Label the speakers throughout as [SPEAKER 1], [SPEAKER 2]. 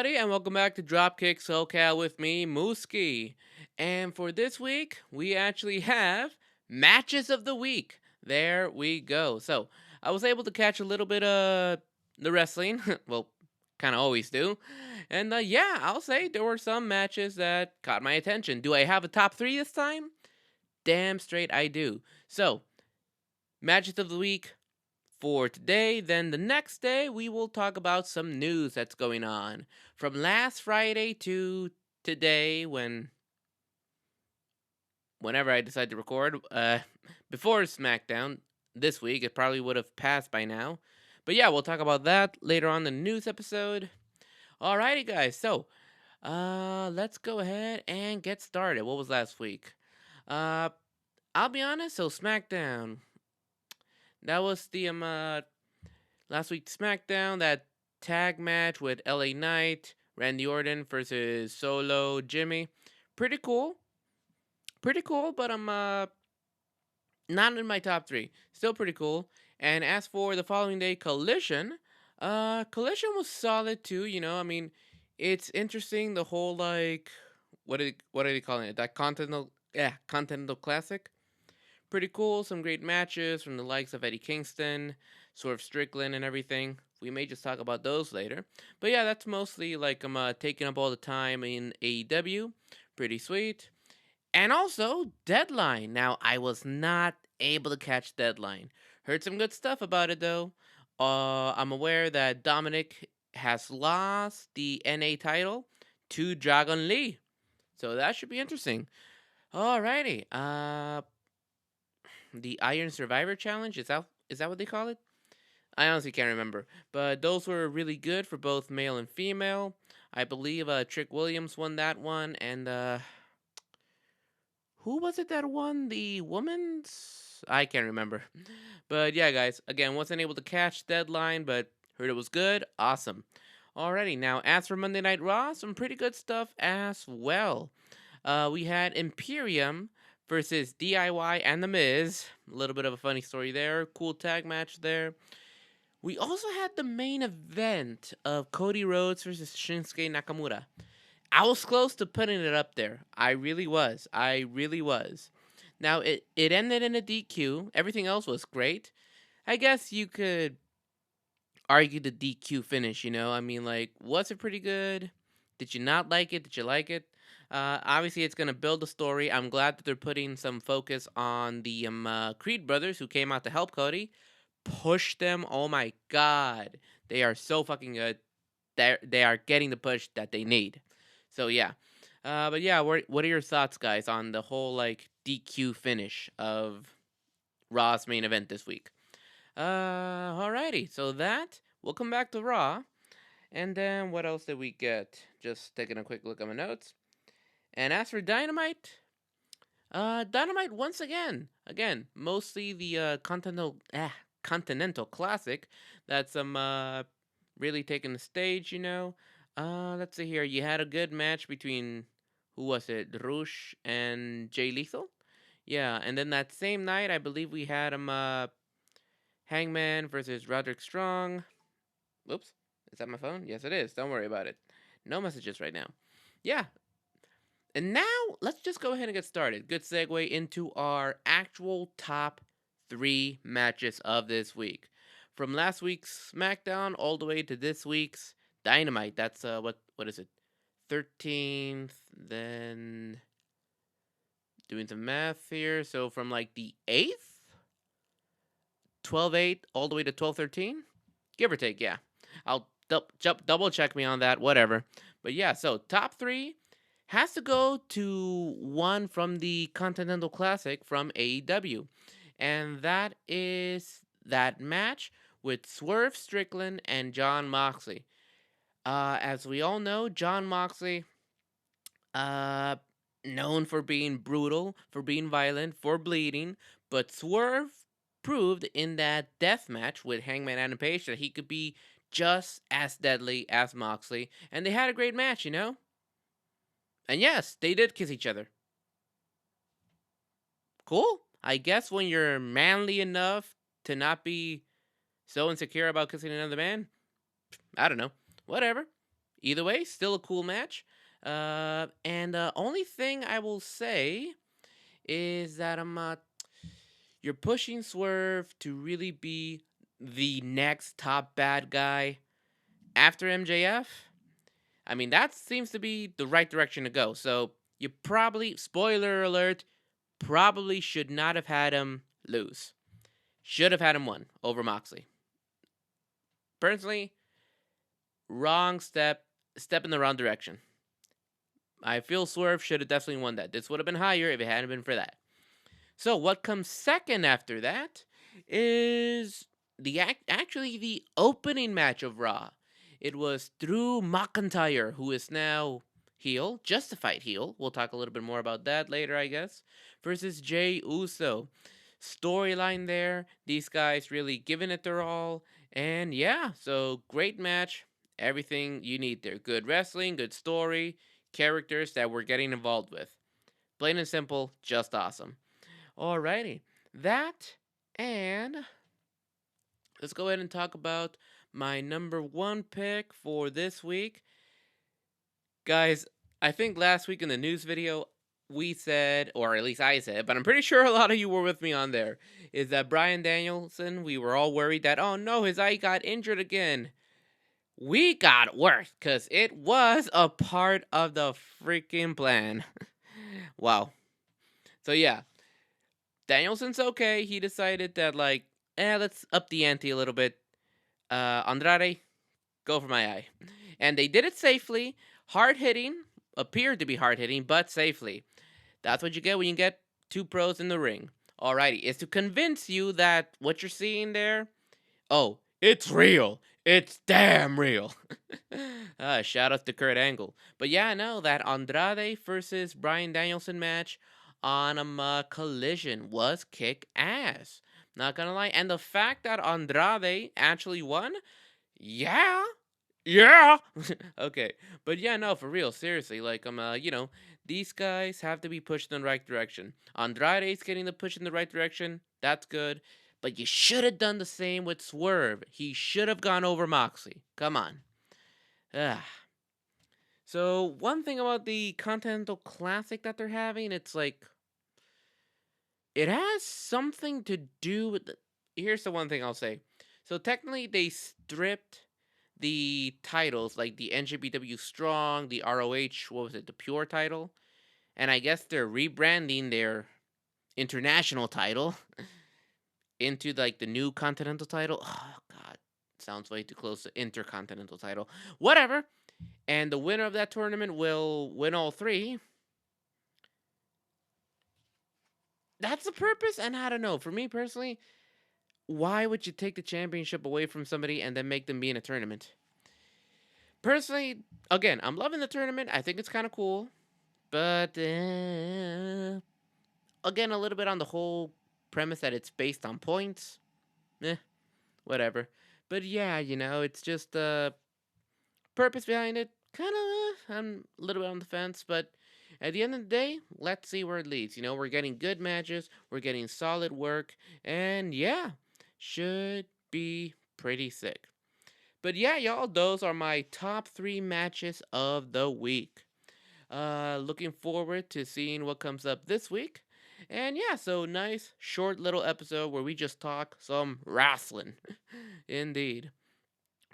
[SPEAKER 1] everybody, and welcome back to Dropkick SoCal with me, Mooski. And for this week, we actually have matches of the week. There we go. So I was able to catch a little bit of the wrestling. Well, kind of always do. And yeah, I'll say there were some matches that caught my attention. Do I have a top three this time? Damn straight I do. So, matches of the week for today. Then the next day, we will talk about some news that's going on from last Friday to today, whenever I decide to record. Before SmackDown this week, it probably would have passed by now. But yeah, we'll talk about that later on in the news episode. Alrighty, guys. So, let's go ahead and get started. What was last week? Uh, I'll be honest. So SmackDown. That was the last week's SmackDown, that tag match with LA Knight, Randy Orton versus Solo Jimmy. Pretty cool. Pretty cool, but I'm not in my top three. Still pretty cool. And as for the following day, Collision, Collision was solid too, I mean, it's interesting the whole like what are they calling it? That Continental Classic. Pretty cool, some great matches from the likes of Eddie Kingston, Swerve Strickland, and everything. We may just talk about those later. But yeah, that's mostly like I'm taking up all the time in AEW. Pretty sweet. And also, Deadline. Now, I was not able to catch Deadline. Heard some good stuff about it, though. I'm aware that Dominic has lost the NA title to Dragon Lee. So that should be interesting. Alrighty. The Iron Survivor Challenge, is that what they call it? I honestly can't remember. But those were really good for both male and female. I believe Trick Williams won that one, and who was it that won the women's? I can't remember. But yeah, guys, again, wasn't able to catch Deadline, but heard it was good. Awesome. Alrighty, now as for Monday Night Raw, some pretty good stuff as well. We had Imperium versus DIY and The Miz. A little bit of a funny story there. Cool tag match there. We also had the main event of Cody Rhodes versus Shinsuke Nakamura. I was close to putting it up there. I really was. I really was. Now, it ended in a DQ. Everything else was great. I guess you could argue the DQ finish, I mean, like, was it pretty good? Did you not like it? Did you like it? Obviously, it's going to build a story. I'm glad that they're putting some focus on the Creed brothers who came out to help Cody. Push them. Oh my God. They are so fucking good. They are getting the push that they need. So, yeah. But yeah, what are your thoughts, guys, on the whole, like, DQ finish of Raw's main event this week? Alrighty. So we'll come back to Raw. And then what else did we get? Just taking a quick look at my notes. And as for Dynamite, Dynamite once again, mostly the Continental Classic. That's really taking the stage. Let's see here. You had a good match between who was it, Rush and Jay Lethal. Yeah, and then that same night, I believe we had Hangman versus Roderick Strong. Whoops, is that my phone? Yes, it is. Don't worry about it. No messages right now. Yeah, and now let's just go ahead and get started. Good segue into our actual top three matches of this week. From last week's SmackDown all the way to this week's Dynamite. That's what is it? 13th, then doing some math here. So from like the 8th, 12/8 all the way to 12/13, give or take, yeah. I'll double check me on that, whatever. But yeah, so top 3 has to go to one from the Continental Classic from AEW. And that is that match with Swerve Strickland and Jon Moxley. As we all know, Jon Moxley, uh, known for being brutal, for being violent, for bleeding, but Swerve proved in that death match with Hangman Adam Page that he could be just as deadly as Moxley, and they had a great match. And yes, they did kiss each other. Cool. I guess when you're manly enough to not be so insecure about kissing another man, I don't know. Whatever. either way, still a cool match. And the only thing I will say is that you're pushing Swerve to really be the next top bad guy after MJF. I mean, that seems to be the right direction to go. So you probably, spoiler alert, probably should not have had him lose. Should have had him win over Moxley. Personally, wrong step in the wrong direction. I feel Swerve should have definitely won that. This would have been higher if it hadn't been for that. So what comes second after that is actually the opening match of Raw. It was Drew McIntyre, who is now heel, justified heel. We'll talk a little bit more about that later, I guess. Versus Jey Uso. Storyline there. These guys really giving it their all. And yeah, so great match. Everything you need there. Good wrestling, good story, characters that we're getting involved with. Plain and simple, just awesome. Alrighty. That, and let's go ahead and talk about my number one pick for this week. Guys, I think last week in the news video, we said, or at least I said, but I'm pretty sure a lot of you were with me on there, is that Bryan Danielson, we were all worried that, oh no, his eye got injured again. We got worse, because it was a part of the freaking plan. Wow. So yeah, Danielson's okay. He decided that, like, let's up the ante a little bit. Andrade, go for my eye. And they did it safely. Hard hitting. Appeared to be hard hitting, but safely. That's what you get when you get two pros in the ring. Alrighty. It's to convince you that what you're seeing there, oh, it's real. It's damn real. Shout out to Kurt Angle. But yeah, no, that Andrade versus Bryan Danielson match on a Collision was kick ass. Not gonna lie. And the fact that Andrade actually won, yeah. Yeah. Okay. But yeah, no, for real, seriously. Like, these guys have to be pushed in the right direction. Andrade's getting the push in the right direction. That's good. But you should have done the same with Swerve. He should have gone over Moxley. Come on. Ah. So, one thing about the Continental Classic that they're having, it's like, it has something to do with here's the one thing I'll say. So, technically, they stripped the titles, like the NJPW Strong, the ROH, what was it, the Pure title? And I guess they're rebranding their international title into like the new Continental title. Oh god, sounds way too close to Intercontinental title. Whatever. And the winner of that tournament will win all three. That's the purpose, and I don't know. For me personally, why would you take the championship away from somebody and then make them be in a tournament? Personally, again, I'm loving the tournament. I think it's kind of cool. But, again, a little bit on the whole premise that it's based on points. Whatever. But yeah, it's just the purpose behind it. Kind of, I'm a little bit on the fence. But at the end of the day, let's see where it leads. We're getting good matches. We're getting solid work. And yeah, should be pretty sick. But yeah, y'all, those are my top 3 matches of the week. Looking forward to seeing what comes up this week. And yeah, so nice short little episode where we just talk some wrestling. Indeed.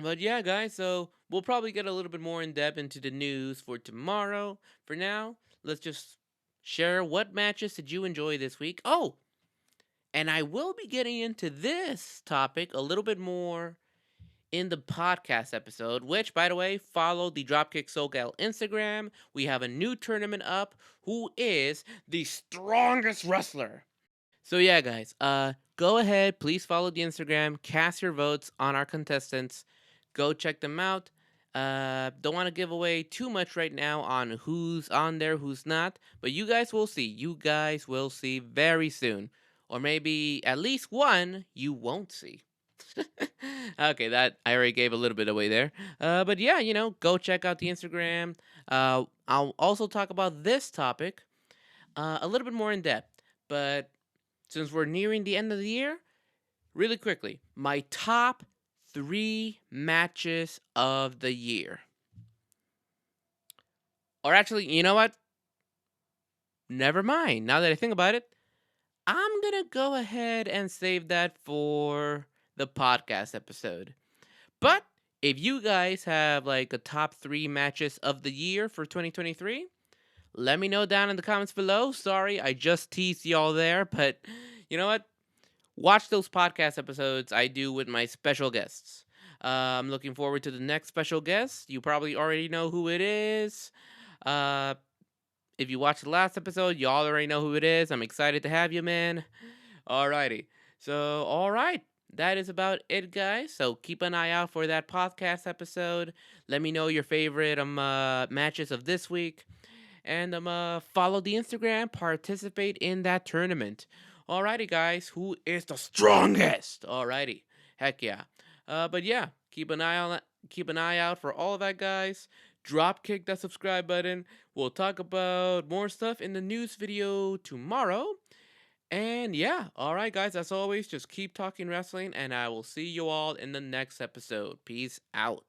[SPEAKER 1] But yeah, guys, so we'll probably get a little bit more in depth into the news for tomorrow. For now, let's just share what matches did you enjoy this week. Oh, and I will be getting into this topic a little bit more in the podcast episode, which, by the way, follow the Dropkick SoCal Instagram. We have a new tournament up. Who is the strongest wrestler? So yeah, guys, go ahead, please follow the Instagram, cast your votes on our contestants. Go check them out. Don't want to give away too much right now on who's on there, who's not, but you guys will see. You guys will see very soon. Or maybe at least one you won't see. Okay, that I already gave a little bit away there. But yeah, go check out the Instagram. I'll also talk about this topic a little bit more in depth. But since we're nearing the end of the year, really quickly, my top 3 matches of the year. Or actually, you know what? Never mind. Now that I think about it, I'm gonna go ahead and save that for the podcast episode. But if you guys have like a top 3 matches of the year for 2023, let me know down in the comments below. Sorry, I just teased y'all there, but you know what? Watch those podcast episodes I do with my special guests. I'm looking forward to the next special guest. You probably already know who it is. Uh, if you watched the last episode, y'all already know who it is. I'm excited to have you, man. Alrighty. So, alright. That is about it, guys. So keep an eye out for that podcast episode. Let me know your favorite matches of this week. And follow the Instagram, participate in that tournament. Alrighty, guys. Who is the strongest? Alrighty. Heck yeah. But yeah, keep an eye out for all of that, guys. Drop kick that subscribe button. We'll talk about more stuff in the news video tomorrow. And yeah, alright, guys, as always, just keep talking wrestling, and I will see you all in the next episode. Peace out.